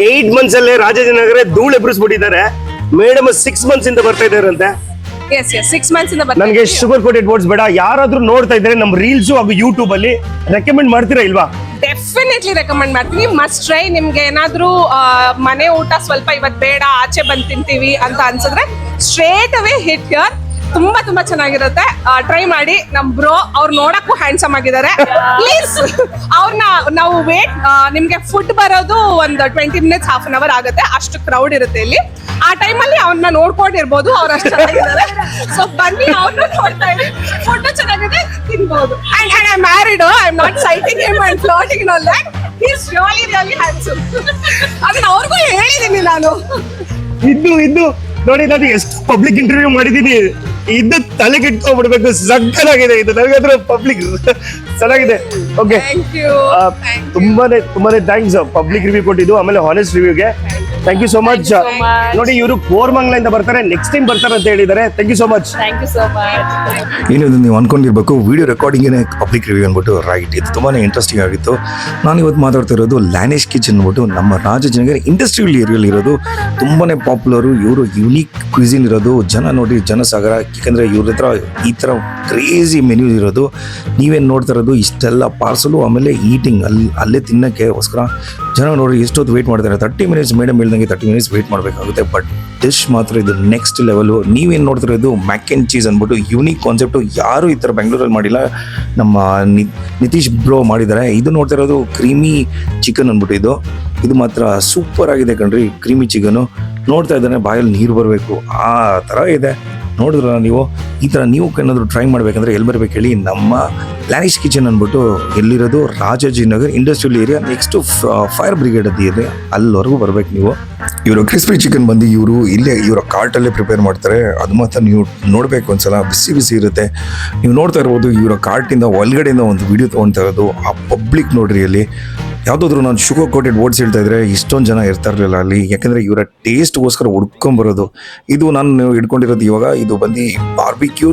8 months ಅಲ್ಲೇ ರಾಜಾಜಿನಗರ ಧೂಳು ಎಬ್ರಿಸ್ಬಿಟ್ಟಿದ್ದಾರೆ. Madam 6 months ಇಂದ ಬರ್ತಾ ಇದಾರಂತೆ. ಎಸ್ 6 months ಇಂದ ಬರ್ತಾ ನನಗೆ ಶುಗರ್ ಕೋಟೆಡ್ ವರ್ಡ್ಸ್ ಬೇಡ. ಯಾರಾದ್ರೂ ನೋಡ್ತಾ ಇದ್ದಾರೆ ನಮ್ಮ ರೀಲ್ಸ್ ಹಾಗೂ ಯೂಟ್ಯೂಬ್ ಅಲ್ಲಿ ರೆಕಮೆಂಡ್ ಮಾಡ್ತೀರಾ ಇಲ್ವಾ? ಡೆಫಿನೆಟ್ಲಿ ರೆಕಮೆಂಡ್ ಮಾಡ್ತೀನಿ. Must try. ನಿಮ್ಗೆ ಏನಾದ್ರೂ ಮನೆ ಊಟ ಸ್ವಲ್ಪ ಇವತ್ತು ಬೇಡ, ಆಚೆ ಬಂದು ತಿಂತೀವಿ ಅಂತ ಅನ್ಸಿದ್ರೆ ಸ್ಟ್ರೇಟ್ ಅವೇ ಹಿಟ್ ಹಿಯರ್. ತುಂಬಾ ಚೆನ್ನಾಗಿರುತ್ತೆ. ಟ್ರೈ ಮಾಡಿ. ನಮ್ ಬ್ರೋ ಅವ್ರು ನೋಡಕ್ಕೂ ಹ್ಯಾಂಡ್ಸಮ್ ಆಗಿದ್ದಾರೆ. ಪ್ಲೀಸ್ ಅವ್ರನ್ನ ನಾವು ನಿಮ್ಗೆ ಫುಡ್ ಬರೋದು ಒಂದು 20 minutes, half an hour ಆಗುತ್ತೆ. ಅಷ್ಟು ಕ್ರೌಡ್ ಇರುತ್ತೆ ಇಲ್ಲಿ. ಆ ಟೈಮಲ್ಲಿ ಅವ್ರನ್ನ ನೋಡ್ಕೊಂಡಿರ್ಬೋದು. ಅವ್ರು ಅಷ್ಟು ಚೆನ್ನಾಗಿದ್ದಾರೆ. ಸೊ ಬನ್ನಿ, ಅವ್ರನ್ನ ನೋಡ್ತಾ ಇರಿ. ಫುಡ್ ಚೆನ್ನಾಗಿದೆ, ತಿನ್ಬಹುದು. And I am married. I am not citing him and flirting and all that. He is really handsome. ಅದನ್ನ ಅವ್ರಿಗೂ ಹೇಳಿದೀನಿ ನಾನು. ಇದ್ದು ನೋಡಿ, ನಾನು ಎಷ್ಟು ಪಬ್ಲಿಕ್ ಇಂಟರ್ವ್ಯೂ ಮಾಡಿದೀನಿ. ಇದು ತಲೆ ಕೆಟ್ಕೊಂಡ್ಬಿಡ್ಬೇಕು. ಸಕ್ಕತ್ತಾಗಿದೆ ಇದು. ನನಗಂದ್ರೆ ಪಬ್ಲಿಕ್ ಚೆನ್ನಾಗಿದೆ. ಓಕೆ, ತುಂಬಾನೇ ಥ್ಯಾಂಕ್ಸ್ ಪಬ್ಲಿಕ್ ರಿವ್ಯೂ ಕೊಟ್ಟಿದ್ದು, ಆಮೇಲೆ ಹಾನೆಸ್ಟ್ ರಿವ್ಯೂಗೆ ಥ್ಯಾಂಕ್ ಯು ಸೋ ಮಚ್. ನೋಡಿ, ಇವರು ಕೋರ್ಮಂಗ್ಲಿಂದ ಬರ್ತಾರೆ, ನೆಕ್ಸ್ಟ್ ಟೈಮ್ ಬರ್ತಾರೆ ಅಂತ ಹೇಳಿದ್ದಾರೆ. Thank you so much. ಏನಿದು ನೀವು ಅನ್ಕೊಂಡಿರ್ಬೇಕು ವಿಡಿಯೋ ರೆಕಾರ್ಡಿಂಗೇನೆ ಪಬ್ಲಿಕ್ ರಿವ್ಯೂ ಅಂದ್ಬಿಟ್ಟು. ರೈಟ್, ಇದು ತುಂಬಾ ಇಂಟ್ರೆಸ್ಟಿಂಗ್ ಆಗಿತ್ತು. ನಾನು ಇವತ್ತು ಮಾತಾಡ್ತಾ ಇರೋದು ಲ್ಯಾನಿಶ್ ಕಿಚನ್ ಅಂದ್ಬಿಟ್ಟು ನಮ್ಮ ರಾಜಾಜಿನಗರ ಇಂಡಸ್ಟ್ರಿಯಲ್ ಏರಿಯಲ್ಲಿ ಇರೋದು. ತುಂಬಾ ಪಾಪ್ಯುಲರು. ಇವರು ಯುನೀಕ್ ಕ್ವಿಸಿನ್ ಇರೋದು. ಜನ ನೋಡಿ ಜನಸಾಗರ. ಯಾಕಂದರೆ ಇವ್ರ ಹತ್ರ ಈ ಥರ ಕ್ರೇಜಿ ಮೆನ್ಯೂ ಇರೋದು. ನೀವೇನು ನೋಡ್ತಾ ಇರೋದು ಇಷ್ಟೆಲ್ಲ ಪಾರ್ಸಲು, ಆಮೇಲೆ ಈಟಿಂಗ್ ಅಲ್ಲೇ ತಿನ್ನೋಕ್ಕೋಸ್ಕರ ಜನ ನೋಡಿ ಎಷ್ಟೊತ್ತು ವೆಯ್ಟ್ ಮಾಡ್ತಾರೆ. 30 minutes ಮೇಡಮ್ ಹೇಳ್ದಂಗೆ 30 minutes ವೆಯ್ಟ್ ಮಾಡಬೇಕಾಗುತ್ತೆ. ಬಟ್ ಡಿಶ್ ಮಾತ್ರ ಇದು ನೆಕ್ಸ್ಟ್ ಲೆವೆಲು. ನೀವೇನು ನೋಡ್ತಿರೋದು ಮ್ಯಾಕ್ ಆ್ಯಂಡ್ ಚೀಸ್ ಅಂದ್ಬಿಟ್ಟು ಯೂನಿಕ್ ಕಾನ್ಸೆಪ್ಟು. ಯಾರು ಈ ಥರ ಬೆಂಗಳೂರಲ್ಲಿ ಮಾಡಿಲ್ಲ. ನಮ್ಮ ನಿತೀಶ್ ಬ್ರೋ ಮಾಡಿದ್ದಾರೆ. ಇದು ನೋಡ್ತಾ ಇರೋದು ಕ್ರೀಮಿ ಚಿಕನ್ ಅಂದ್ಬಿಟ್ಟು. ಇದು ಮಾತ್ರ ಸೂಪರ್ ಆಗಿದೆ ಕಣ್ರಿ. ಕ್ರೀಮಿ ಚಿಕನು ನೋಡ್ತಾ ಇದ್ದಾನೆ ಬಾಯಲ್ಲಿ ನೀರು ಬರಬೇಕು ಆ ಥರ ಇದೆ. ನೋಡಿದ್ರ ನೀವು ಈ ಥರ ನೀವು ಏನಾದರೂ ಟ್ರೈ ಮಾಡಬೇಕಂದ್ರೆ ಎಲ್ಲಿ ಬರಬೇಕು ಹೇಳಿ? ನಮ್ಮ ಲ್ಯಾನಿಶ್ ಕಿಚನ್ ಅಂದ್ಬಿಟ್ಟು ಎಲ್ಲಿರೋದು Rajajinagar industrial area next fire brigade ಅದು ಇದೆ, ಅಲ್ಲಿವರೆಗೂ ಬರ್ಬೇಕು ನೀವು. ಇವರು ಕ್ರಿಸ್ಪಿ ಚಿಕನ್ ಬಂದು ಇವರು ಇಲ್ಲೇ ಇವರ ಕಾರ್ಟಲ್ಲೇ ಪ್ರಿಪೇರ್ ಮಾಡ್ತಾರೆ. ಅದು ಮಾತ್ರ ನೀವು ನೋಡಬೇಕು ಒಂದ್ಸಲ. ಬಿಸಿ ಇರುತ್ತೆ. ನೀವು ನೋಡ್ತಾ ಇರ್ಬೋದು ಇವರ ಕಾರ್ಟಿಂದ ಒಳಗಡೆಯಿಂದ ಒಂದು ವಿಡಿಯೋ ತೊಗೊಳ್ತಾ ಇರೋದು. ಆ ಪಬ್ಲಿಕ್ ನೋಡ್ರಿ ಅಲ್ಲಿ. ಯಾವುದಾದ್ರೂ ನಾನು ಶುಗರ್ ಕೋಟೆಡ್ ವರ್ಡ್ಸ್ ಹೇಳ್ತಾ ಇದ್ರೆ ಇಷ್ಟೊಂದು ಜನ ಇರ್ತಾ ಇರಲಿಲ್ಲ ಅಲ್ಲಿ. ಯಾಕಂದರೆ ಇವರ ಟೇಸ್ಟ್ಗೋಸ್ಕರ ಹುಡ್ಕೊಂಬರೋದು. ಇದು ನಾನು ಹಿಡ್ಕೊಂಡಿರೋದು ಇವಾಗ ಇದು ಬಂದು ಬಾರ್ಬಿಕ್ಯೂ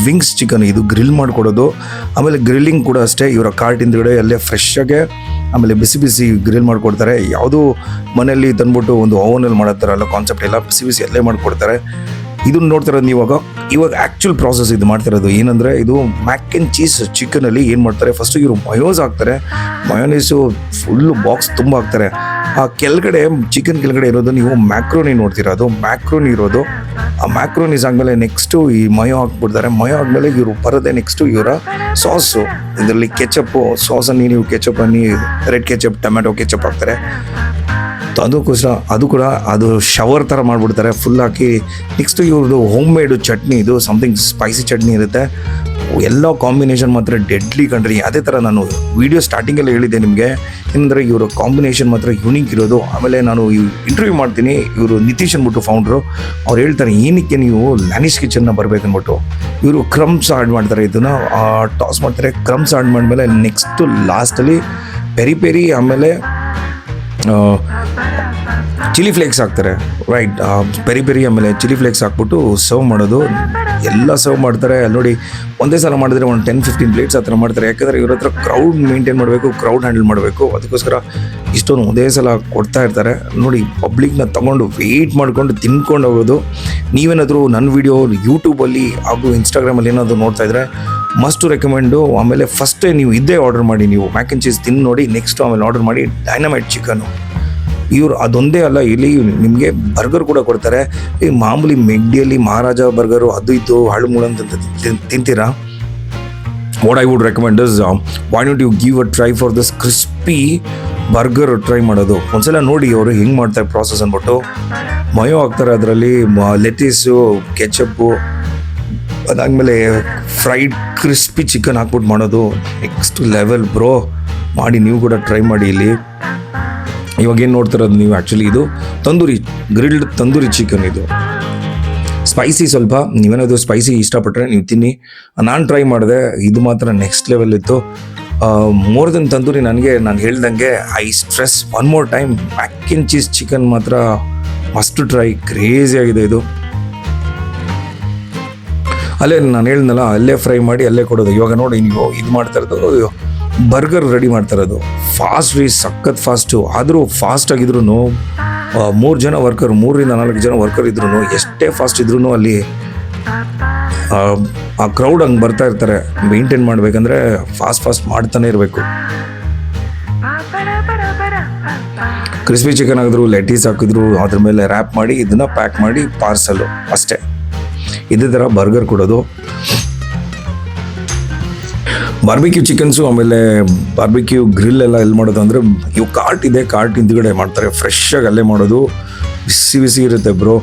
ವಿಂಗ್ಸ್ ಚಿಕನ್. ಇದು ಗ್ರಿಲ್ ಮಾಡಿಕೊಡೋದು. ಆಮೇಲೆ ಗ್ರಿಲ್ಲಿಂಗ್ ಕೂಡ ಅಷ್ಟೇ. ಇವರ ಕಾರ್ಟ್ ಹಿಂದ್ಗಡೆ ಅಲ್ಲೇ ಫ್ರೆಶ್ ಆಗಿ ಆಮೇಲೆ ಬಿಸಿ ಗ್ರಿಲ್ ಮಾಡಿಕೊಡ್ತಾರೆ. ಯಾವುದೂ ಮನೆಯಲ್ಲಿ ತಂದ್ಬಿಟ್ಟು ಒಂದು ಓವನಲ್ಲಿ ಮಾಡತ್ತಾರಲ್ಲ ಕಾನ್ಸೆಪ್ಟ್ ಎಲ್ಲ ಬಿಸಿ ಅಲ್ಲೇ ಮಾಡಿಕೊಡ್ತಾರೆ. ಇದನ್ನ ನೋಡ್ತಿರೋದು ನೀವಾಗ ಇವಾಗ ಆ್ಯಕ್ಚುಲ್ ಪ್ರಾಸೆಸ್ ಇದು ಮಾಡ್ತಿರೋದು ಏನಂದರೆ ಇದು ಮ್ಯಾಕ್ ಆ್ಯಂಡ್ ಚೀಸ್ ಚಿಕನಲ್ಲಿ ಏನು ಮಾಡ್ತಾರೆ, ಫಸ್ಟು ಇವರು ಮಯೋಸ್ ಹಾಕ್ತಾರೆ. ಮಯೋನೀಸು ಫುಲ್ಲು ಬಾಕ್ಸ್ ತುಂಬ ಹಾಕ್ತಾರೆ. ಆ ಕೆಳಗಡೆ ಚಿಕನ್ ಕೆಳಗಡೆ ಇರೋದು ನೀವು ಮ್ಯಾಕ್ರೋನಿ ನೋಡ್ತೀರ. ಅದು ಮ್ಯಾಕ್ರೋನಿ ಇರೋದು. ಆ ಮ್ಯಾಕ್ರೋನೀಸ್ ಆದಮೇಲೆ ನೆಕ್ಸ್ಟು ಈ ಮಯೋ ಹಾಕ್ಬಿಡ್ತಾರೆ. ಮಯೋ ಆದಮೇಲೆ ಇವರು ಬರೋದೆ ನೆಕ್ಸ್ಟು ಇವರ ಸಾಸು. ಇದರಲ್ಲಿ ಕೆಚಪ್ಪು ಸಾಸನ್ನು ನೀವು ಕೆಚಪ್ ಅನ್ನಿ ರೆಡ್ ಕೆಚಪ್ ಟೊಮ್ಯಾಟೊ ಕೆಚಪ್ ಹಾಕ್ತಾರೆ. ಅದಕ್ಕೋಸ್ಕರ ಅದು ಕೂಡ ಅದು ಶವರ್ ಥರ ಮಾಡಿಬಿಡ್ತಾರೆ ಫುಲ್ ಹಾಕಿ. ನೆಕ್ಸ್ಟು ಇವ್ರದ್ದು ಹೋಮ್ ಮೇಡು ಚಟ್ನಿ. ಇದು ಸಮಥಿಂಗ್ ಸ್ಪೈಸಿ ಚಟ್ನಿ ಇರುತ್ತೆ. ಎಲ್ಲ ಕಾಂಬಿನೇಷನ್ ಮಾತ್ರ ಡೆಡ್ಲಿ ಕಂಡ್ರಿ. ಅದೇ ಥರ ನಾನು ವಿಡಿಯೋ ಸ್ಟಾರ್ಟಿಂಗಲ್ಲಿ ಹೇಳಿದ್ದೆ ನಿಮಗೆ ಏನಂದರೆ ಇವರ ಕಾಂಬಿನೇಷನ್ ಮಾತ್ರ ಯುನೀಕ್ ಇರೋದು. ಆಮೇಲೆ ನಾನು ಇಂಟರ್ವ್ಯೂ ಮಾಡ್ತೀನಿ. ಇವರು ನಿತೀಶ್ ಅಂದ್ಬಿಟ್ಟು ಫೌಂಡ್ರು. ಅವ್ರು ಹೇಳ್ತಾರೆ ಏನಕ್ಕೆ ನೀವು ಲ್ಯಾನಿಶ್ ಕಿಚನ್ನ ಬರಬೇಕನ್ಬಿಟ್ಟು. ಇವರು ಕ್ರಮ್ಸ್ ಆ್ಯಡ್ ಮಾಡ್ತಾರೆ. ಇದನ್ನು ಟಾಸ್ ಮಾಡ್ತಾರೆ. ಕ್ರಮ್ಸ್ ಆ್ಯಡ್ ಮಾಡಿದ್ಮೇಲೆ ನೆಕ್ಸ್ಟು ಲಾಸ್ಟಲ್ಲಿ ಪೆರಿ ಆಮೇಲೆ ಚಿಲ್ಲಿ ಫ್ಲೇಕ್ಸ್ ಹಾಕ್ತಾರೆ. ರೈಟ್, ಪೆರಿ ಆಮೇಲೆ ಚಿಲ್ಲಿ ಫ್ಲೇಕ್ಸ್ ಹಾಕ್ಬಿಟ್ಟು ಸರ್ವ್ ಮಾಡೋದು. ಎಲ್ಲ ಸರ್ವ್ ಮಾಡ್ತಾರೆ. ಅಲ್ಲಿ ನೋಡಿ ಒಂದೇ ಸಲ ಮಾಡಿದ್ರೆ ಒಂದು 10-15 ಪ್ಲೇಟ್ಸ್ ಆ ಥರ ಮಾಡ್ತಾರೆ. ಯಾಕಂದರೆ ಇವ್ರ ಹತ್ರ ಕ್ರೌಡ್ ಮೇಂಟೈನ್ ಮಾಡಬೇಕು, ಕ್ರೌಡ್ ಹ್ಯಾಂಡಲ್ ಮಾಡಬೇಕು. ಅದಕ್ಕೋಸ್ಕರ ಇಷ್ಟೊಂದು ಒಂದೇ ಸಲ ಕೊಡ್ತಾ ಇರ್ತಾರೆ. ನೋಡಿ ಪಬ್ಲಿಕ್ನ ತೊಗೊಂಡು ವೆಯ್ಟ್ ಮಾಡ್ಕೊಂಡು ತಿನ್ಕೊಂಡು ಹೋಗೋದು. ನೀವೇನಾದರೂ ನನ್ನ ವಿಡಿಯೋ ಯೂಟ್ಯೂಬಲ್ಲಿ ಹಾಗೂ ಇನ್ಸ್ಟಾಗ್ರಾಮಲ್ಲಿ ಏನಾದರೂ ನೋಡ್ತಾ ಇದ್ದರೆ ಮಸ್ಟ್ ರೆಕಮೆಂಡು. ಆಮೇಲೆ ಫಸ್ಟೇ ನೀವು ಇದ್ದೇ ಆರ್ಡರ್ ಮಾಡಿ. ನೀವು ಮ್ಯಾಕ್ ಆ್ಯಂಡ್ ಚೀಸ್ ತಿಂದು ನೋಡಿ. ನೆಕ್ಸ್ಟ್ ಆಮೇಲೆ ಆರ್ಡರ್ ಮಾಡಿ ಡೈನಮೈಟ್ ಚಿಕನು. ಇವರು ಅದೊಂದೇ ಅಲ್ಲ, ಇಲ್ಲಿ ನಿಮಗೆ ಬರ್ಗರ್ ಕೂಡ ಕೊಡ್ತಾರೆ. ಈ ಮಾಮೂಲಿ ಮೆಗ್ಡಿಯಲ್ಲಿ ಮಹಾರಾಜ ಬರ್ಗರು ಅದು ಇದು ಹಾಳು ಮೂಳು ಅಂತ ತಿಂತೀರಾ? What I would recommend is why not you give a try for this crispy burger try ಮಾಡೋದು. ಒಂದ್ಸಲ ನೋಡಿ ಅವರು ಹೆಂಗೆ ಮಾಡ್ತಾರೆ ಪ್ರಾಸೆಸ್ ಅಂದ್ಬಿಟ್ಟು. ಮಯೋ ಹಾಕ್ತಾರೆ, ಅದರಲ್ಲಿ ಲೆಟಿಸು ಕೆಚಪ್ಪು, ಅದಾದಮೇಲೆ ಫ್ರೈಡ್ ಕ್ರಿಸ್ಪಿ ಚಿಕನ್ ಹಾಕ್ಬಿಟ್ಟು ಮಾಡೋದು ನೆಕ್ಸ್ಟ್ ಲೆವೆಲ್ ಬ್ರೋ. ಮಾಡಿ ನೀವು ಕೂಡ ಟ್ರೈ ಮಾಡಿ. ಇಲ್ಲಿ ಇವಾಗ ಏನು ನೋಡ್ತಿರೋದು ನೀವು ಆ್ಯಕ್ಚುಲಿ ಇದು ಗ್ರಿಲ್ಡ್ ತಂದೂರಿ ಚಿಕನ್. ಇದು ಸ್ಪೈಸಿ. ಸ್ವಲ್ಪ ನೀವೇನಾದರೂ ಸ್ಪೈಸಿ ಇಷ್ಟಪಟ್ಟರೆ ನೀವು ತಿನ್ನಿ. ನಾನು ಟ್ರೈ ಮಾಡಿದೆ. ಇದು ಮಾತ್ರ ನೆಕ್ಸ್ಟ್ ಲೆವೆಲ್ ಇತ್ತು. More than tandoori. ನಾನು ಹೇಳ್ದಂಗೆ I stress one more time mac and cheese chicken ಮಾತ್ರ ಮಸ್ಟ್ ಟ್ರೈ. ಕ್ರೇಜಿ ಆಗಿದೆ ಇದು. ಅಲ್ಲೇ ನಾನು ಹೇಳ್ದಲ್ಲ ಅಲ್ಲೇ ಫ್ರೈ ಮಾಡಿ ಅಲ್ಲೇ ಕೊಡೋದು. ಇವಾಗ ನೋಡಿ ನೀವು ಇದು ಮಾಡ್ತಾ ಇರೋದು ಬರ್ಗರ್ ರೆಡಿ ಮಾಡ್ತಾ ಇರೋದು ಫಾಸ್ಟ್ ಸಖತ್ ಫಾಸ್ಟು. ಆದರೂ ಫಾಸ್ಟ್ ಆಗಿದ್ರು 3 ಜನ ವರ್ಕರ್, 3 ರಿಂದ 4 ಜನ ವರ್ಕರ್ ಇದ್ರು ಎಷ್ಟೇ ಫಾಸ್ಟ್ ಇದ್ರು ಅಲ್ಲಿ ಆ ಕ್ರೌಡ್ ಹಂಗೆ ಬರ್ತಾ ಇರ್ತಾರೆ. ಮೇಂಟೈನ್ ಮಾಡ್ಬೇಕಂದ್ರೆ ಫಾಸ್ಟ್ ಮಾಡ್ತಾನೆ ಇರಬೇಕು. ಕ್ರಿಸ್ಪಿ ಚಿಕನ್ ಹಾಕಿದ್ರು, ಲೆಟೀಸ್ ಹಾಕಿದ್ರು, ಅದ್ರ ಮೇಲೆ ರ್ಯಾಪ್ ಮಾಡಿ ಇದನ್ನ ಪ್ಯಾಕ್ ಮಾಡಿ ಪಾರ್ಸಲ್ ಅಷ್ಟೇ. ಇದೇ ಥರ ಬರ್ಗರ್ ಕೊಡೋದು. ಬಾರ್ಬಿಕ್ಯೂ ಚಿಕನ್ಸು ಆಮೇಲೆ ಬಾರ್ಬಿಕ್ಯೂ ಗ್ರಿಲ್ ಎಲ್ಲ ಎಲ್ಲಿ ಮಾಡೋದು ಅಂದರೆ ಇವು ಕಾರ್ಟ್ ಇದೆ, ಕಾರ್ಟ್ ಹಿಂದ್ಗಡೆ ಮಾಡ್ತಾರೆ. ಫ್ರೆಶ್ ಆಗಿ ಅಲ್ಲೇ ಮಾಡೋದು, ಬಿಸಿ ಇರುತ್ತೆ ಬ್ರೋ.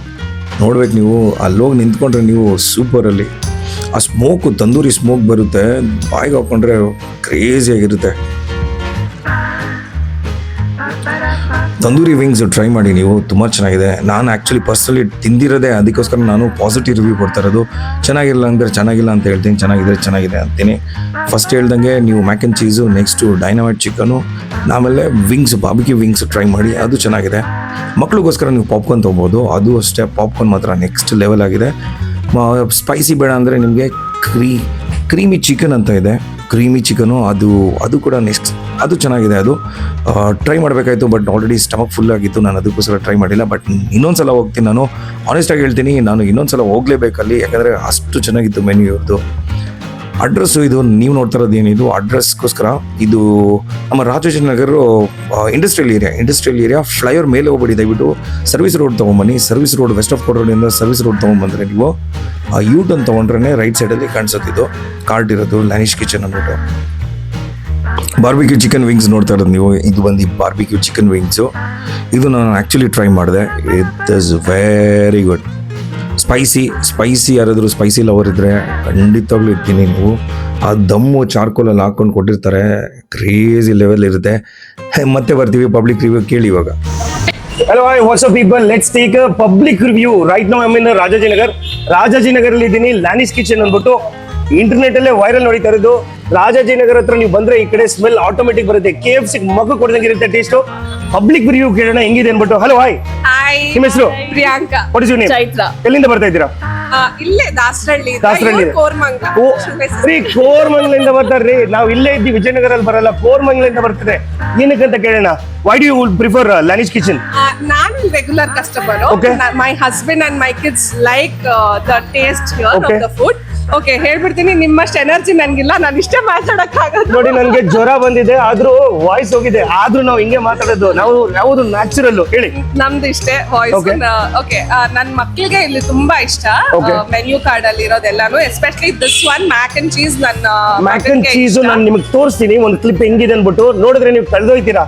ನೋಡ್ಬೇಕು ನೀವು, ಅಲ್ಲೋಗಿ ನಿಂತ್ಕೊಂಡ್ರೆ ನೀವು ಸೂಪರಲ್ಲಿ. ಆ ಸ್ಮೋಕು, ತಂದೂರಿ ಸ್ಮೋಕ್ ಬರುತ್ತೆ, ಬಾಯಿಗೆ ಹಾಕೊಂಡ್ರೆ ಕ್ರೇಜಿಯಾಗಿರುತ್ತೆ. ತಂದೂರಿ ವಿಂಗ್ಸ್ ಟ್ರೈ ಮಾಡಿ ನೀವು, ತುಂಬ ಚೆನ್ನಾಗಿದೆ. ನಾನು ಆ್ಯಕ್ಚುಲಿ ಪರ್ಸನಲಿ ತಿಂದಿರೋದೇ, ಅದಕ್ಕೋಸ್ಕರ ನಾನು ಪಾಸಿಟಿವ್ ರಿವ್ಯೂ ಕೊಡ್ತಾ ಇರೋದು. ಚೆನ್ನಾಗಿಲ್ಲ ಅಂದರೆ ಚೆನ್ನಾಗಿಲ್ಲ ಅಂತ ಹೇಳ್ತೀನಿ, ಚೆನ್ನಾಗಿದೆ ಅಂತೀನಿ. ಫಸ್ಟ್ ಹೇಳ್ದಂಗೆ ನೀವು mac and cheese, next dynamite chicken, ಆಮೇಲೆ ವಿಂಗ್ಸ್, ಬಾರ್ಬಿಕ್ಯೂ ವಿಂಗ್ಸ್ ಟ್ರೈ ಮಾಡಿ, ಅದು ಚೆನ್ನಾಗಿದೆ. ಮಕ್ಳಿಗೋಸ್ಕರ ನೀವು ಪಾಪ್ಕಾರ್ನ್ ತೊಗೋಬೋದು, ಅದು ಅಷ್ಟೇ. ಪಾಪ್ಕಾರ್ನ್ ಮಾತ್ರ ನೆಕ್ಸ್ಟ್ ಲೆವೆಲ್ ಆಗಿದೆ. ಸ್ಪೈಸಿ ಬೇಡ ಅಂದರೆ ನಿಮಗೆ ಕ್ರೀಮಿ ಚಿಕನ್ ಅಂತ ಇದೆ, ಕ್ರೀಮಿ ಚಿಕನು, ಅದು ಕೂಡ ನೆಕ್ಸ್ಟ್, ಅದು ಚೆನ್ನಾಗಿದೆ. ಅದು ಟ್ರೈ ಮಾಡಬೇಕಾಯ್ತು, ಬಟ್ ಆಲ್ರೆಡಿ ಸ್ಟಮಕ್ ಫುಲ್ ಆಗಿತ್ತು, ನಾನು ಅದಕ್ಕೋಸ್ಕರ ಟ್ರೈ ಮಾಡಿಲ್ಲ. ಬಟ್ ಇನ್ನೊಂದ್ಸಲ ಹೋಗ್ತೀನಿ. ನಾನು ಆನೆಸ್ಟಾಗಿ ಹೇಳ್ತೀನಿ, ನಾನು ಇನ್ನೊಂದ್ಸಲ ಹೋಗಲೇಬೇಕಲ್ಲಿ, ಯಾಕಂದರೆ ಅಷ್ಟು ಚೆನ್ನಾಗಿತ್ತು ಮೆನ್ಯೂ ಇವ್ರದ್ದು. ಅಡ್ರೆಸ್ಸು ಇದು ನೀವು ನೋಡ್ತಾ ಇರೋದು ಏನಿದು ಅಡ್ರೆಸ್ಗೋಸ್ಕರ, ಇದು ನಮ್ಮ ರಾಜಾಜಿನಗರ ಇಂಡಸ್ಟ್ರಿಯಲ್ ಏರಿಯಾ ಫ್ಲೈಓವರ್ ಮೇಲೆ ಹೋಗ್ಬಿಡಿ. ದಯವಿಟ್ಟು ಸರ್ವಿಸ್ ರೋಡ್ ತೊಗೊಂಬನ್ನಿ. Service road, West of Chord ರೋಡಿಂದ ಸರ್ವಿಸ್ ರೋಡ್ ತೊಗೊಂಬಂದರೆ ನೀವು ಯೂ ಟರ್ನ್ ತೊಗೊಂಡ್ರೆ ರೈಟ್ ಸೈಡಲ್ಲಿ ಕಾಣಿಸುತ್ತೆ ಇದು ಕಾರ್ಟ್ ಇರೋದು, ಲ್ಯಾನಿಶ್ ಕಿಚನ್ ಅಂದ್ಬಿಟ್ಟು. ಬಾರ್ಬಿಕ್ಯೂ ಚಿಕನ್ ವಿಂಗ್ಸ್ ನೋಡ್ತಾ ಇರೋದು ನೀವು, ಇದು ಬಂದು ಬಾರ್ಬಿಕ್ಯೂ ಚಿಕನ್ ವಿಂಗ್ಸು. ಇದು ನಾನು ಆ್ಯಕ್ಚುಲಿ ಟ್ರೈ ಮಾಡಿದೆ, it is very good. Spicy ಯಾರಾದರೂ ಸ್ಪೈಸಿ ಲವರ್ ಇದ್ದರೆ ಖಂಡಿತವಾಗ್ಲೂ ಇರ್ತೀನಿ. ನೀವು ಆ ದಮ್ಮು ಚಾರ್ಕೋಲಲ್ಲಿ ಹಾಕ್ಕೊಂಡು ಕೊಟ್ಟಿರ್ತಾರೆ, ಕ್ರೇಜಿ ಲೆವೆಲ್ ಇರುತ್ತೆ. ಮತ್ತೆ ಬರ್ತೀವಿ ಪಬ್ಲಿಕ್ ರಿವ್ಯೂ ಕೇಳಿ ಇವಾಗ. Hello, hi, what's up people? Let's take a public review. Right now I'm in Rajajinagar ಅಲ್ಲಿ ಇದ್ದೀನಿ. ಲ್ಯಾನಿಶ್ ಕಿಚನ್ ಅಂದ್ಬಿಟ್ಟು ಇಂಟರ್ನೆಟ್ ಅಲ್ಲೇ ವೈರಲ್ ನೋಡಿತಾ ಇರೋದು. ರಾಜಾಜಿನಗರ್ ಹತ್ರ ನೀವು ಬಂದ್ರೆ ಈ ಕಡೆ ಸ್ಮೆಲ್ ಆಟೋಮೆಟಿಕ್ ಬರುತ್ತೆ. KFC ಮಗು ಕೊಡ್ದಂಗಿರುತ್ತೆ ಟೇಸ್ಟ್. ಪಬ್ಲಿಕ್ ರಿವ್ಯೂ ಕೇಳೋಣ ಹೆಂಗಿದೆ ಅನ್ಬಿಟ್ಟು. ಹಲೋ, ಹಾಯ್, ನಿಮ್ಮ ಹೆಸರು? Priyanka. What is your name? Chaitra. ಎಲ್ಲಿಂದ ಬರ್ತಾ ಇದ್ದೀರಾ? ಇಲ್ಲೇ ದಾಸರಳ್ಳಿ. ಕೋರ್ಮಂಗ್ಲಿಂದ ಬರ್ತಾರ್ರಿ. ನಾವು ಇಲ್ಲೇ ಇದ್ದೀವಿ, ವಿಜಯನಗರಲ್ಲಿ ಬರಲ್ಲ, ಕೋರ್ಮಂಗ್ಲಿಂದ ಬರ್ತದೆ. ಏನಕ್ಕಂತ ಕೇಳೋಣ. Why do you prefer Lanish Kitchen? ನಾನು regular customer. Okay. My husband and my kids like the taste here of Okay. The food. Okay, ಹೇಳ್ಬಿಡ್ತೀನಿ, ನಿಮ್ಮಷ್ಟು ಎನರ್ಜಿ ನನ್ಗಿಲ್ಲ, ನಾನು ಇಷ್ಟೇ ಮಾತಾಡಕ್ಕಾಗಲ್ಲ. ನೋಡಿ, ನನ್ಗೆ ಜ್ವರ ಬಂದಿದೆ, ಆದ್ರೂ ವಾಯ್ಸ್ ಹೋಗಿದೆ, ಆದ್ರೂ ನಾವು ಹಿಂಗೆ ಮಾತಾಡೋದು. ನಾವು ಯಾವುದು ನ್ಯಾಚುರಲ್ ಹೇಳಿ. ನಮ್ದು ಇಷ್ಟೇ ವಾಯ್ಸ್. Okay. ಓಕೆ, ನನ್ನ ಮಕ್ಕಳಿಗೆ ಇಲ್ಲಿ ತುಂಬಾ ಇಷ್ಟ Okay. ಮೆನ್ಯೂ ಕಾರ್ಡ್ ಅಲ್ಲಿ ಇರೋದೆಲ್ಲಾನು, especially this one mac and cheese. ನನ್ನ ಮ್ಯಾಕ್ ಅಂಡ್ ಚೀಸ್ ನಾನು ನಿಮಗೆ ತೋರಿಸ್ತೀನಿ ಒಂದು ಕ್ಲಿಪ್ ಹೆಂಗಿದೆ ಅನ್ಬಿಟ್ಟು. ನೋಡಿದ್ರೆ ನೀವು ಕಳೆದೋಯ್ತೀರಾ.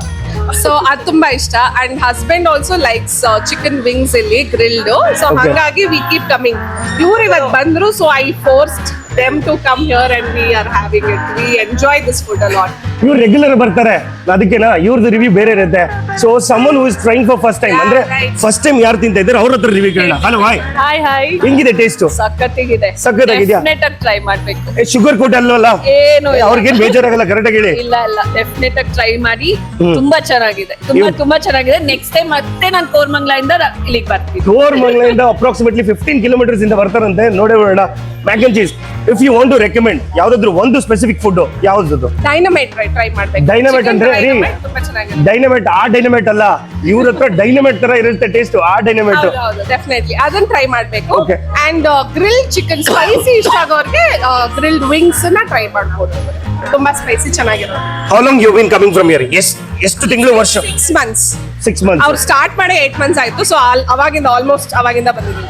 ಸೊ ಅದು ತುಂಬಾ ಇಷ್ಟ. And husband also likes chicken wings ಇಲ್ಲಿ ಗ್ರಿಲ್ಡ್. So Okay. ಹಾಗಾಗಿ ವಿ ಕೀಪ್ ಕಮಿಂಗ್. ಇವ್ರು ಇವತ್ತು ಬಂದ್ರು, so I forced them to come here and we are having it. We enjoy this food a lot. ಇವ್ರು regular ಬರ್ತಾರೆ, ಅದಕ್ಕೆನಾ ಇವ್ರದ್ದು review ಬೇರೆ ಇರುತ್ತೆ. So someone who is trying for first time, ಅಂದ್ರೆ right. ಫಸ್ಟ್ ಟೈಮ್ ಯಾರು ತಿಂತಾ ಇದ್ದಾರೆ ಅವ್ರ ಹತ್ರ ರಿವ್ಯೂ ಕೇಳೋಣ. Hello, hi, hi. ಹೆಂಗಿದೆ ಟೇಸ್ಟ್? ಸಖತ್ತಾಗಿದೆ. ಸಖತ್ತಾಗಿದ್ಯಾ? ಡೆಫಿನೆಟ್ ಆಗಿ ಟ್ರೈ ಮಾಡ್ಬೇಕು. ಶುಗರ್ ಕೋಟ್ ಅಲ್ವಲ್ಲ? ಏನು ಇಲ್ಲ. ಅವ್ರಿಗೇನ್ ಬೇಜಾರಾಗಲ್ಲ, ಕರೆಕ್ಟ್ ಹೇಳಿ. ಇಲ್ಲ ಡೆಫಿನೆಟ್ ಆಗಿ ಟ್ರೈ ಮಾಡಿ. ತುಂಬಾ ಚೆನ್ನಾಗಿದೆ, ತುಂಬಾ ಚೆನ್ನಾಗಿದೆ. ನೆಕ್ಸ್ಟ್ ಟೈಮ್ ಮತ್ತೆ ನಾನು ಕೋರ್ಮಂಗ್ಲಿಂದ ಇಲ್ಲಿಗೆ ಬರ್ತೀನಿ. ಕೋರ್ಮಂಗ್ಲಿಂದ ಅಪ್ರಾಕ್ಸಿಮೇಟ್ಲಿ 15 ಕಿಲೋಮೀಟರ್ಸ್ ಇಂದ ಬರ್ತಾರಂತೆ. ನೋಡೇ ಬಿಡೋಣ. Mac and cheese, if you want to recommend ಯಾವ್ದಾದ್ರು ಒಂದು ಸ್ಪೆಸಿಫಿಕ್ ಫುಡ್ ಯಾವ್ದು? ಡೈನಮೈಟ್ ಟ್ರೈ ಮಾಡ್ಬೇಕು. ಡೈನಮೈಟ್ ಅಂದ್ರೆ ತುಂಬಾ ಚೆನ್ನಾಗಿದೆ. ಡೈನಮೈಟ್ ಆ ಡೈನಮೈಟ್ ಅಲ್ಲ, ಇವ್ರ ಹತ್ರ ಡೈನಮೈಟ್ ತರ ಇರುತ್ತೆ ಟೇಸ್ಟ್. ಆ ಡೈನಮೈಟ್ ಡೆಫಿನೆಟ್ಲಿ ಅದನ್ನ ಟ್ರೈ ಮಾಡ್ಬೇಕು. Okay. And grill chicken spicy ಇಷ್ಟ ಆಗೋರ್ಗೆ ಗ್ರಿಲ್ಡ್ ವಿಂಗ್ಸ್ ನ ಟ್ರೈ ಮಾಡ್ಬೋದು. ತುಂಬಾ ಸ್ಪೈಸಿ ಚೆನ್ನಾಗಿರುತ್ತೆ. How long you been coming from here? ಎಷ್ಟು ತಿಂಗಳು, ವರ್ಷ? 6 months. 6 months. ಅವ್ರು ಸ್ಟಾರ್ಟ್ ಮಾಡಿ 8 months ಆಯ್ತು. ಸೊ ಅವಾಗಿಂದ ಆಲ್ಮೋಸ್ಟ್ ಅವಾಗಿಂದ ಬಂದಿದ್ದೀನಿ.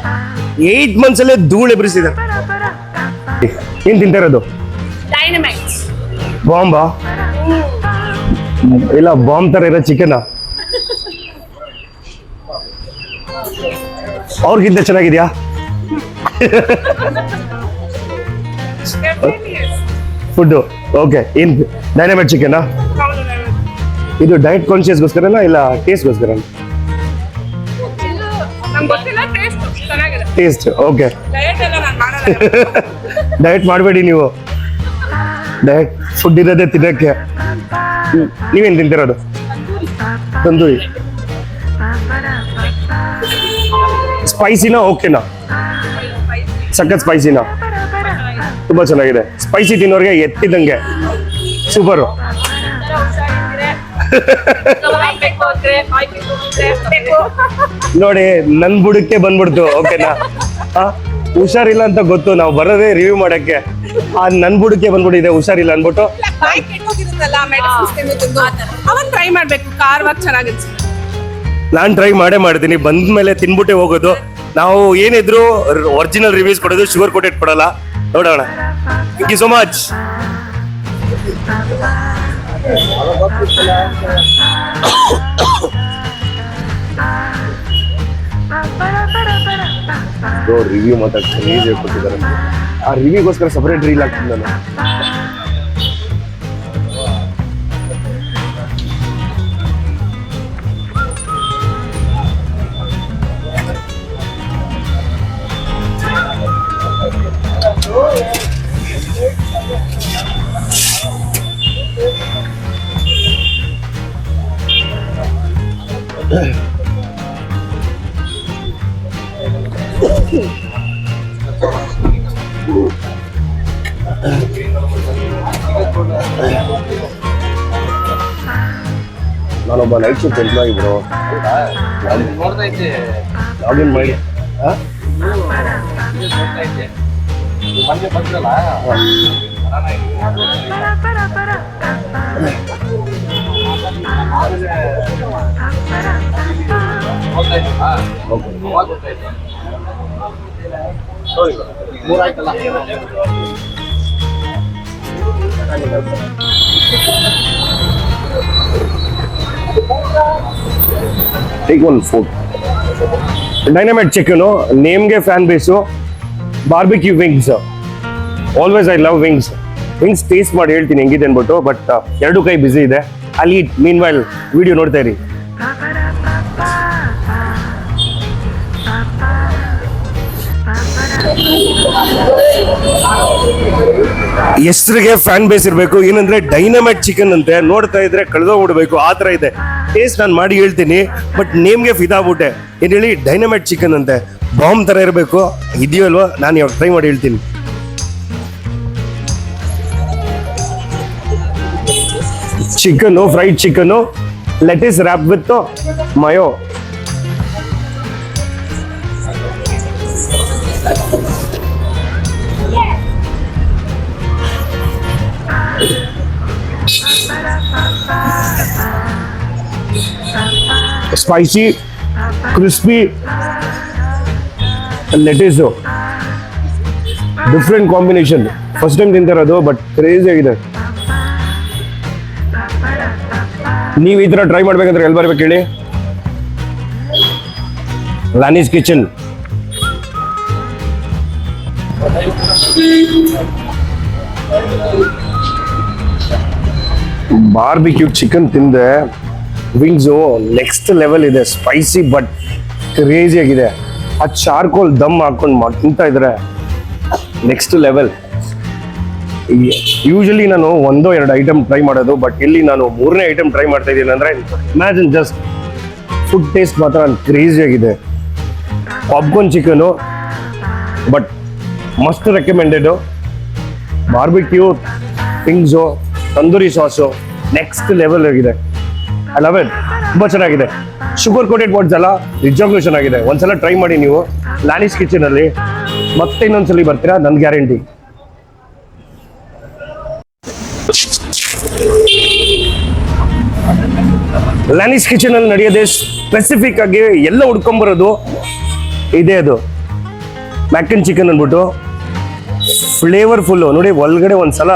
8 months ಅಲ್ಲೇ ಧೂಳು ಎಬ್ರಿಸಿದೆ. ಏನ್ ತಿಂತಾ ಇರೋದು? ಡೈನಮೈಟ್ ಬಾಂಬಾ? ಇಲ್ಲ, ಬಾಂಬ್ ತರ ಇರೋ ಚಿಕನ್ ಅವ್ರಿಗಿಂತ ಚೆನ್ನಾಗಿದ್ಯಾ? Food okay. ಏನ್ ಡೈನಮೈಟ್ ಚಿಕನ್? ಇದು ಡಯಟ್ ಕಾನ್ಶಿಯಸ್ಗೋಸ್ಕರನಾ ಇಲ್ಲ ಟೇಸ್ಟ್ಗೋಸ್ಕರ? ಟೇಸ್ಟ್. ಓಕೆ, ಡಯಟ್ ಮಾಡಬೇಡಿ ನೀವು, ಡಯಟ್ ಫುಡ್ ಇರೋದೇ ತಿನ್ನಕ್ಕೆ. ನೀವೇನ್ ತಿಂತಿರೋದು? ತಂದೂರಿ. ಸ್ಪೈಸಿನಾ? ಓಕೆನಾ? ಸಖತ್ ಸ್ಪೈಸಿನಾ? ತುಂಬಾ ಚೆನ್ನಾಗಿದೆ. ಸ್ಪೈಸಿ ತಿನ್ನೋರಿಗೆ ಎತ್ತಿದಂಗೆ ಸೂಪರು. ನೋಡಿ ನನ್ ಬುಡಕ್ಕೆ ಬಂದ್ಬಿಡ್ತು. ಓಕೆನಾ? ಹುಷಾರಿಲ್ಲ ಅಂತ ಗೊತ್ತು, ನಾವು ಬರೋದೇ ರಿವ್ಯೂ ಮಾಡಕ್ಕೆ. ನನ್ ಬುಡಕ್ಕೆ ಬಂದ್ಬಿಟ್ಟಿದೆ ಹುಷಾರಿಲ್ಲ ಅನ್ಬಿಟ್ಟು. ಅವನ್ ಟ್ರೈ ಮಾಡ್ಬೇಕು, ಖಾರವಾಗಿ ಚೆನ್ನಾಗಿತ್ತು. ನಾನ್ ಟ್ರೈ ಮಾಡ್ತೀನಿ, ಬಂದ್ಮೇಲೆ ತಿನ್ಬಿಟ್ಟೆ ಹೋಗೋದು. ನಾವು ಏನಿದ್ರು ಒರಿಜಿನಲ್ ರಿವ್ಯೂಸ್ ಕೊಡೋದು, ಶುಗರ್ ಕೋಟೆಡ್ ಕೊಡಲ್ಲ. ನೋಡೋಣ. Thank you so much. Review ಮಾತಾಡ್ತೀನಿ, ಈಸಿ ಕೊಟ್ಟಿದ್ದಾರೆ. ಆ ರಿವ್ಯೂಗೋಸ್ಕರ ಸಪರೇಟ್ ರೀಲ್ ಆಗ್ತೀನಿ ನಾನು. ನಾನೊಬ್ಬ night shift employee bro. Login ಮಾಡಿ take one food. Dynamite chicken, ನೇಮ್ಗೆ fan base. Barbecue wings, always I love wings. Wings taste ಮಾಡಿ ಹೇಳ್ತೀನಿ ಹೆಂಗಿದೆ ಅನ್ಬಿಟ್ಟು, ಬಟ್ ಎರಡು ಕೈ ಬಿಸಿ ಇದೆ. ಅಲ್ಲಿ ಮೀನ್ ವೈಲ್ ವಿಡಿಯೋ ನೋಡ್ತಾ ಇರಿ. ಹೆಸರಿಗೆ ಫ್ಯಾನ್ ಬೇಸ್ ಇರಬೇಕು. ಏನಂದ್ರೆ ಡೈನಮೈಟ್ ಚಿಕನ್ ಅಂತೆ, ನೋಡ್ತಾ ಇದ್ರೆ ಕಳೆದೋಗ್ಬಿಡ್ಬೇಕು ಆ ಥರ ಇದೆ ಟೇಸ್ಟ್. ನಾನು ಮಾಡಿ ಹೇಳ್ತೀನಿ, ಬಟ್ ನೇಮ್ಗೆ ಫಿದಾಗ್ಬಿಟ್ಟೆ. ಏನು ಹೇಳಿ, ಡೈನಮೈಟ್ ಚಿಕನ್ ಅಂತೆ, ಬಾಂಬ್ ಥರ ಇರಬೇಕು. ಇದೆಯೋ ಅಲ್ವಾ, ನಾನು ಇವಾಗ ಟ್ರೈ ಮಾಡಿ ಹೇಳ್ತೀನಿ. Chicken, fried chicken, lettuce wrap with mayo. Spicy, crispy, lettuce, different combination. First time ತಿಂತಿರೋದು, ಬಟ್ ಕ್ರೇಜಿ ಆಗಿದೆ. ನೀವು ಈ ಥರ ಟ್ರೈ ಮಾಡ್ಬೇಕಂದ್ರೆ ಎಲ್ಲಿ ಬರ್ಬೇಕು ಹೇಳಿ? Lanish Kitchen. ಬಾರ್ಬಿಕ್ಯೂ ಚಿಕನ್ ತಿಂದೆ, ವಿಂಗ್ಸು ನೆಕ್ಸ್ಟ್ ಲೆವೆಲ್ ಇದೆ. ಸ್ಪೈಸಿ ಬಟ್ ಕ್ರೇಜಿ ಆಗಿದೆ. ಆ ಚಾರ್ಕೋಲ್ ದಮ್ ಹಾಕೊಂಡು ತಿಂತಾ ಇದ್ರೆ ನೆಕ್ಸ್ಟ್ ಲೆವೆಲ್. ಯೂಶಲಿ ನಾನು ಒಂದೋ ಎರಡು ಐಟಮ್ ಟ್ರೈ ಮಾಡೋದು, ಬಟ್ ಇಲ್ಲಿ ನಾನು ಮೂರನೇ ಐಟಮ್ ಟ್ರೈ ಮಾಡ್ತಾ ಇದ್ದೀನಿ. ಅಂದರೆ ಇಮ್ಯಾಜಿನ್ ಜಸ್ಟ್ ಫುಡ್ ಟೇಸ್ಟ್ ಮಾತ್ರ ಕ್ರೇಜಿ ಆಗಿದೆ. Popcorn chicken, but must recommended. Barbecue wings, tandoori sauce next level ಆಗಿದೆ. I love it. ತುಂಬ ಚೆನ್ನಾಗಿದೆ. ಶುಗರ್ ಕೋಟೆಡ್ ವರ್ಡ್ಸ್ ಎಲ್ಲ ನಿಜವಾಗ್ಲೂ ಚೆನ್ನಾಗಿದೆ. ಒಂದ್ಸಲ ಟ್ರೈ ಮಾಡಿ ನೀವು ಲಾನೀಸ್ ಕಿಚನಲ್ಲಿ. ಮತ್ತೆ ಇನ್ನೊಂದ್ಸಲಿ ಬರ್ತೀರಾ, ನನ್ನ ಗ್ಯಾರಂಟಿ. ಲಾನೀಸ್ ಕಿಚನ್ ಅಲ್ಲಿ ನಡೆಯೋದೇ ಸ್ಪೆಸಿಫಿಕ್ ಆಗಿ ಎಲ್ಲ ಹುಡ್ಕೊಂಬರೋದು ಇದೆ. ಅದು ಮ್ಯಾಕ್ ಅಂಡ್ ಚಿಕನ್ ಅಂದ್ಬಿಟ್ಟು ಫ್ಲೇವರ್ಫುಲ್ಲು. ನೋಡಿ ಒಳಗಡೆ ಒಂದ್ಸಲ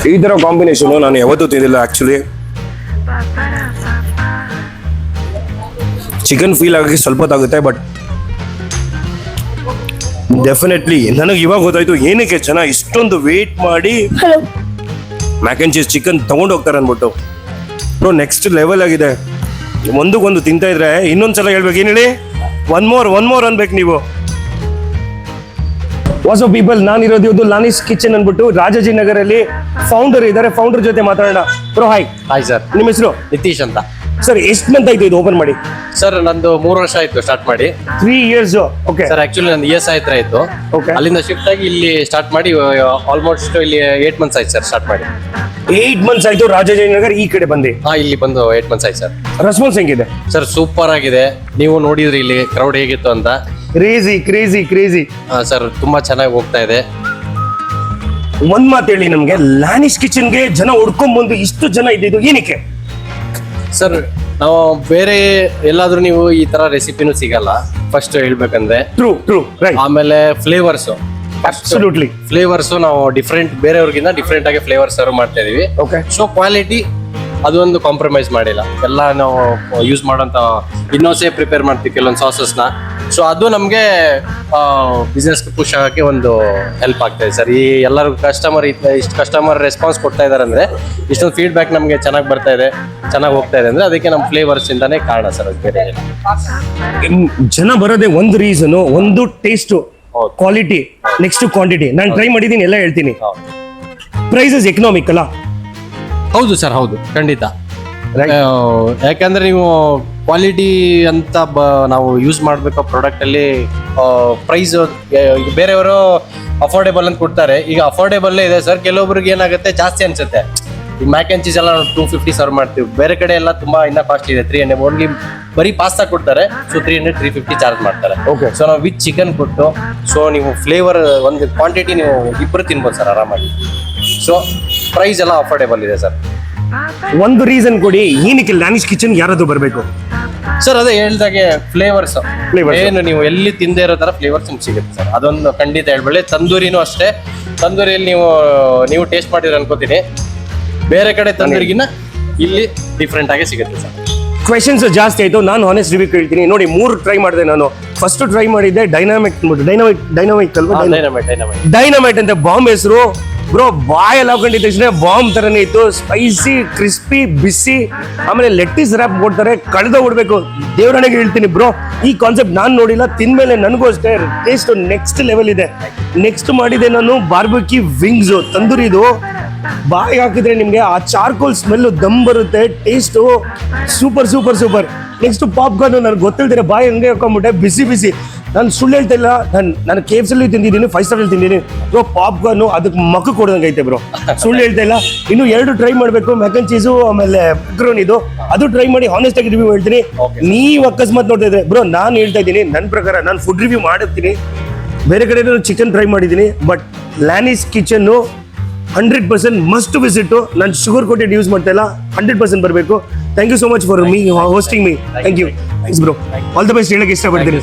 ಈ ತರ ಕಾಂಬಿನೇಷನ್ ನಾನು ಯಾವತ್ತೂ ತಿಂದಿಲ್ಲ ಆಕ್ಚುಲಿ. ಚಿಕನ್ ಫೀಲ್ ಆಗೋಕ್ಕೆ ಸ್ವಲ್ಪ ಹೊತ್ತಾಗುತ್ತೆ, ಬಟ್ ಡೆಫಿನೆಟ್ಲಿ ನನಗೆ ಇವಾಗ ಗೊತ್ತಾಯ್ತು ಏನಕ್ಕೆ ಜನ ಇಷ್ಟೊಂದು ವೇಟ್ ಮಾಡಿ ಮ್ಯಾಕ್ ಅಂಡ್ ಚೀಸ್ ಚಿಕನ್ ತಗೊಂಡು ಹೋಗ್ತಾರೆ ಅಂದ್ಬಿಟ್ಟು. ನೆಕ್ಸ್ಟ್ ಲೆವೆಲ್ ಆಗಿದೆ. ಒಂದಕ್ಕೊಂದು ತಿಂತಾ ಇದ್ರೆ ಇನ್ನೊಂದ್ಸಲ ಹೇಳ್ಬೇಕು. ಏನ್ ಹೇಳಿ, ಒನ್ ಮೋರ್ ಅನ್ಬೇಕು ನೀವು. ವಾಟ್ಸ್ ಅಪ್ ಪೀಪಲ್, ನಾನಿರೋದು ಇದು ಲಾನಿಸ್ ಕಿಚನ್ ಅಂದ್ಬಿಟ್ಟು ರಾಜಾಜಿನಗರಲ್ಲಿ ಫೌಂಡರ್ ಇದ್ದಾರೆ. ಫೌಂಡರ್ ಜೊತೆ ಮಾತಾಡೋಣ. Bro hi. ಹಾಯ್ ಸರ್, ನಿಮ್ಮ ಹೆಸರು? ನಿತೀಶ್ ಅಂತ. ಸರ್ ಎಷ್ಟು ಮಂತ್ ಆಯ್ತು ಇದು ಓಪನ್ ಮಾಡಿ? ಸರ್ ನಂದು 3 ವರ್ಷ ಆಯ್ತು ಸ್ಟಾರ್ಟ್ ಮಾಡಿ. 3 years. ಓಕೆ ಸರ್ ಆಕ್ಚುಲಿ ನಂದು ESI ಹತ್ರ ಇತ್ತು. Okay. ಅಲ್ಲಿಂದ ಶಿಫ್ಟ್ ಆಗಿ ಇಲ್ಲಿ ಸ್ಟಾರ್ಟ್ ಮಾಡಿ ಆಲ್ಮೋಸ್ಟ್ ಇಲ್ಲಿ 8 ಮಂತ್ಸ್ ಆಯ್ತು ಸರ್ ಸ್ಟಾರ್ಟ್ ಮಾಡಿ. 8 months ಆಯ್ತು ರಾಜಾಜಿನಗರ್ ಈ ಕಡೆ ಬಂದೆ. ಇಲ್ಲಿ ಬಂದು 8 ಮಂತ್ಸ್ ಆಯ್ತು ಸರ್. ರೆಸ್ಪಾನ್ಸ್ ಹೆಂಗಿದೆ? ಸರ್ ಸೂಪರ್ ಆಗಿದೆ. ನೀವು ನೋಡಿದ್ರಿ ಇಲ್ಲಿ ಕ್ರೌಡ್ ಹೇಗಿತ್ತು ಅಂತ. ಕ್ರೇಜಿ. ಸರ್ ತುಂಬಾ ಚೆನ್ನಾಗಿ ಹೋಗ್ತಾ ಇದೆ. ಒಂದ್ ಮಾತು ಹೇಳಿ ನಮ್ಗೆ, ಲಾನಿಸ್ ಕಿಚನ್ಗೆ ಜನ ಹುಡ್ಕೊಂಡ್ ಬಂದು ಇಷ್ಟು ಜನ ಇದ್ದಿದ್ದು ಏನಕ್ಕೆ? ಸರ್ ನಾವು ಬೇರೆ ಎಲ್ಲಾದ್ರೂ ನೀವು ಈ ತರ ರೆಸಿಪಿನೂ ಸಿಗಲ್ಲ ಫಸ್ಟ್ ಹೇಳ್ಬೇಕಂದ್ರೆ. True right. ಆಮೇಲೆ ಫ್ಲೇವರ್ಸ್, ಅಬ್ಸಲ್ಯೂಟ್ಲಿ ಫ್ಲೇವರ್ಸ್ ನಾವು ಡಿಫ್ರೆಂಟ್, ಬೇರೆಯವ್ರಿಗಿಂತ ಡಿಫ್ರೆಂಟ್ ಆಗಿ ಫ್ಲೇವರ್ಸ್ ಸರ್ವ್ ಮಾಡ್ತಾ ಇದೀವಿ. ಓಕೆ. ಸೊ ಕ್ವಾಲಿಟಿ ಅದೊಂದು ಕಾಂಪ್ರಮೈಸ್ ಮಾಡಿಲ್ಲ. ಎಲ್ಲ ನಾವು ಯೂಸ್ ಮಾಡೋಂಥ ಇನ್ನೋಸೇ ಪ್ರಿಪೇರ್ ಮಾಡ್ತೀವಿ ಕೆಲವೊಂದು ಸಾಸಸ್ನ. ಸೊ ಅದು ನಮಗೆ ಬಿಸ್ನೆಸ್ಗೆ ಪುಷ್ ಆಗೋಕ್ಕೆ ಒಂದು ಹೆಲ್ಪ್ ಆಗ್ತಾಯಿದೆ ಸರ್. ಈ ಎಲ್ಲರೂ ಇಷ್ಟು ಕಸ್ಟಮರ್ ರೆಸ್ಪಾನ್ಸ್ ಕೊಡ್ತಾ ಇದ್ದಾರೆ ಅಂದರೆ, ಇಷ್ಟೊಂದು ಫೀಡ್ಬ್ಯಾಕ್ ನಮಗೆ ಚೆನ್ನಾಗಿ ಬರ್ತಾ ಇದೆ, ಚೆನ್ನಾಗಿ ಹೋಗ್ತಾ ಇದೆ ಅಂದರೆ ಅದಕ್ಕೆ ನಮ್ಮ ಫ್ಲೇವರ್ಸ್ ಇಂದಾನೇ ಕಾರಣ ಸರ್. ಅದು ಬೇರೆ ಜನ ಬರೋದೇ ಒಂದು ರೀಸನ್, ಒಂದು ಟೇಸ್ಟ್, ಹೌದು. Quality, next quantity. ನಾನು ಟ್ರೈ ಮಾಡಿದ್ದೀನಿ, ಎಲ್ಲ ಹೇಳ್ತೀನಿ. ಹೌದು. ಪ್ರೈಸಸ್ ಎಕನಾಮಿಕ್ ಅಲ್ಲ? ಹೌದು ಸರ್, ಹೌದು ಖಂಡಿತ. Right. ಯಾಕಂದ್ರೆ ನೀವು ಕ್ವಾಲಿಟಿ ಅಂತ ನಾವು ಯೂಸ್ ಮಾಡಬೇಕು ಪ್ರಾಡಕ್ಟ್ ಅಲ್ಲಿ. ಪ್ರೈಸ್ ಬೇರೆಯವರು ಅಫೋರ್ಡೆಬಲ್ ಅಂತ ಕೊಡ್ತಾರೆ, ಈಗ ಅಫೋರ್ಡೆಬಲ್ ಇದೆ ಸರ್. ಕೆಲವೊಬ್ರಿಗೆ ಏನಾಗುತ್ತೆ ಜಾಸ್ತಿ ಅನ್ಸುತ್ತೆ. ಈ ಮ್ಯಾಕ್ ಅಂಡ್ ಚೀಸ್ ಎಲ್ಲ 250 ಸರ್ವ್ ಮಾಡ್ತೀವಿ, ಬೇರೆ ಕಡೆ ಎಲ್ಲ ತುಂಬಾ ಇನ್ನ ಕಾಸ್ಟ್ ಇದೆ. 300 ಓನ್ಲಿ ಬರೀ ಪಾಸ್ತಾ ಕೊಡ್ತಾರೆ. ಸೊ 300-350 ಚಾರ್ಜ್ ಮಾಡ್ತಾರೆ. Okay. ಸೊ ನಾವು ವಿತ್ ಚಿಕನ್ ಕೊಟ್ಟು, ಸೊ ನೀವು ಫ್ಲೇವರ್ ಒಂದು ಕ್ವಾಂಟಿಟಿ ನೀವು ಇಬ್ಬರು ತಿನ್ಬೋದು ಸರ್ ಆರಾಮಾಗಿ. ಸೊ ಪ್ರೈಸ್ ಎಲ್ಲ ಅಫೋರ್ಡೆಬಲ್ ಇದೆ ಸರ್. ಒಂದು ರೀಸನ್ ಕೊಡಿ, ಏನಕ್ಕೆ ಲಾನಿಸ್ ಕಿಚನ್ ಯಾರಾದ್ರೂ ಬರಬೇಕು? ಸರ್ ಅದೇ ಹೇಳ್ದಾಗೆ ಫ್ಲೇವರ್ಸ್ Flavors. ಏನು ನೀವು ಎಲ್ಲಿ ತಿಂದೇ ಇರೋ ತರ ಫ್ಲೇವರ್ಸ್ ನಿಮ್ಗೆ ಸಿಗುತ್ತೆ ಸರ್. ಅದೊಂದು ಖಂಡಿತ ಹೇಳ್ಬೇಡಿ. ತಂದೂರಿನೂ ಅಷ್ಟೇ, ತಂದೂರಿಯಲ್ಲಿ ನೀವು ಟೇಸ್ಟ್ ಮಾಡಿದ್ರೆ ಅನ್ಕೋತೀನಿ, ಬೇರೆ ಕಡೆ ತಂದೂರಿಗಿನ್ನ ಇಲ್ಲಿ ಡಿಫ್ರೆಂಟ್ ಆಗಿ ಸಿಗುತ್ತೆ ಸರ್. ಕ್ವೆಶನ್ಸ್ ಜಾಸ್ತಿ ಆಯ್ತು, ನಾನು ಹಾನೆಸ್ಟ್ ರಿವ್ಯೂ ಕೇಳ್ತೀನಿ. ನೋಡಿ 3 ಟ್ರೈ ಮಾಡಿದೆ ನಾನು. ಫಸ್ಟ್ ಟ್ರೈ ಮಾಡಿದ್ದೆ ಡೈನಾಮಿಕ್ ಅಲ್ವಾ? ಡೈನಮೈಟ್ ಅಂತ ಬಾಂಬ್ ಹೆಸರು. ಬ್ರೋ ಬಾಯಲ್ಲಿ ಹಾಕೊಂಡಿದ್ದ ತಕ್ಷಣ ಬಾಂಬ್ ತರನೇ ಇತ್ತು. ಸ್ಪೈಸಿ, ಕ್ರಿಸ್ಪಿ, ಬಿಸಿ, ಆಮೇಲೆ ಲೆಟ್ಟಿಸ್ ರ್ಯಾಪ್ ಕೊಡ್ತಾರೆ, ಕಳೆದ ಬಿಡ್ಬೇಕು. ದೇವರಣಿಗೆ ಹೇಳ್ತೀನಿ ಬ್ರೋ, ಈ ಕಾನ್ಸೆಪ್ಟ್ ನಾನು ನೋಡಿಲ್ಲ. ತಿಂದ್ಮೇಲೆ ನನಗೂ ಅಷ್ಟೇ ಟೇಸ್ಟ್ ನೆಕ್ಸ್ಟ್ ಲೆವೆಲ್ ಇದೆ. ನೆಕ್ಸ್ಟ್ ಮಾಡಿದೆ ನಾನು ಬಾರ್ಬೆಕ್ಯೂ ವಿಂಗ್ಸ್, ತಂದೂರಿದು. ಬಾಯಿಗೆ ಹಾಕಿದ್ರೆ ನಿಮ್ಗೆ ಆ ಚಾರ್ಕೋಲ್ ಸ್ಮೆಲ್ ದಮ್ ಬರುತ್ತೆ. Taste super. ನೆಕ್ಸ್ಟ್ ಪಾಪ್ಕಾರ್ನ್, ನನಗೆ ಗೊತ್ತಿಲ್ದಿರ ಬಾಯಿ ಹಂಗೆ ಹಾಕೊಂಡ್ಬಿಟ್ಟೆ, ಬಿಸಿ. ನಾನು ಸುಳ್ಳು ಹೇಳ್ತಾ ಇಲ್ಲ, ನಾನು KFC ತಿಂದಿದ್ದೀನಿ, 5 ಸ್ಟಾರ್ ತಿಂದಿದ್ದೀನಿ ಬ್ರೋ. ಪಾಪ್ಕಾರ್ನು ಅದಕ್ಕೆ ಮಕ್ಕ ಕೊಡೋದಂಗೆ ಐತೆ ಬ್ರೋ, ಸುಳ್ಳು ಹೇಳ್ತಾ ಇಲ್ಲ. ಇನ್ನು 2 ಟ್ರೈ ಮಾಡಬೇಕು, ಮ್ಯಾಕ್ ಅಂಡ್ ಚೀಸು ಆಮೇಲೆ ಇದು, ಅದು ಟ್ರೈ ಮಾಡಿ ಹಾನೆಸ್ಟ್ ಆಗಿ ರಿವ್ಯೂ ಹೇಳ್ತೀನಿ. ನೀವು ಅಕಸ್ಮಾತ್ ನೋಡ್ತಾ ಇದ್ರೆ ಬ್ರೋ, ನಾನು ಹೇಳ್ತಾ ಇದ್ದೀನಿ ನನ್ನ ಪ್ರಕಾರ, ನಾನು ಫುಡ್ ರಿವ್ಯೂ ಮಾಡಿರ್ತೀನಿ. ಬೇರೆ ಕಡೆ ಚಿಕನ್ ಟ್ರೈ ಮಾಡಿದ್ದೀನಿ, but Lani's kitchen 100% must visit. ನಾನು ಶುಗರ್ ಕೋಟೆಡ್ ಯೂಸ್ ಮಾಡ್ತಾ ಇಲ್ಲ, 100% ಬರಬೇಕು. Thank you so much for hosting me. Thank you bro. All the best ಹೇಳಕ್ಕೆ ಇಷ್ಟಪಡ್ತೀನಿ.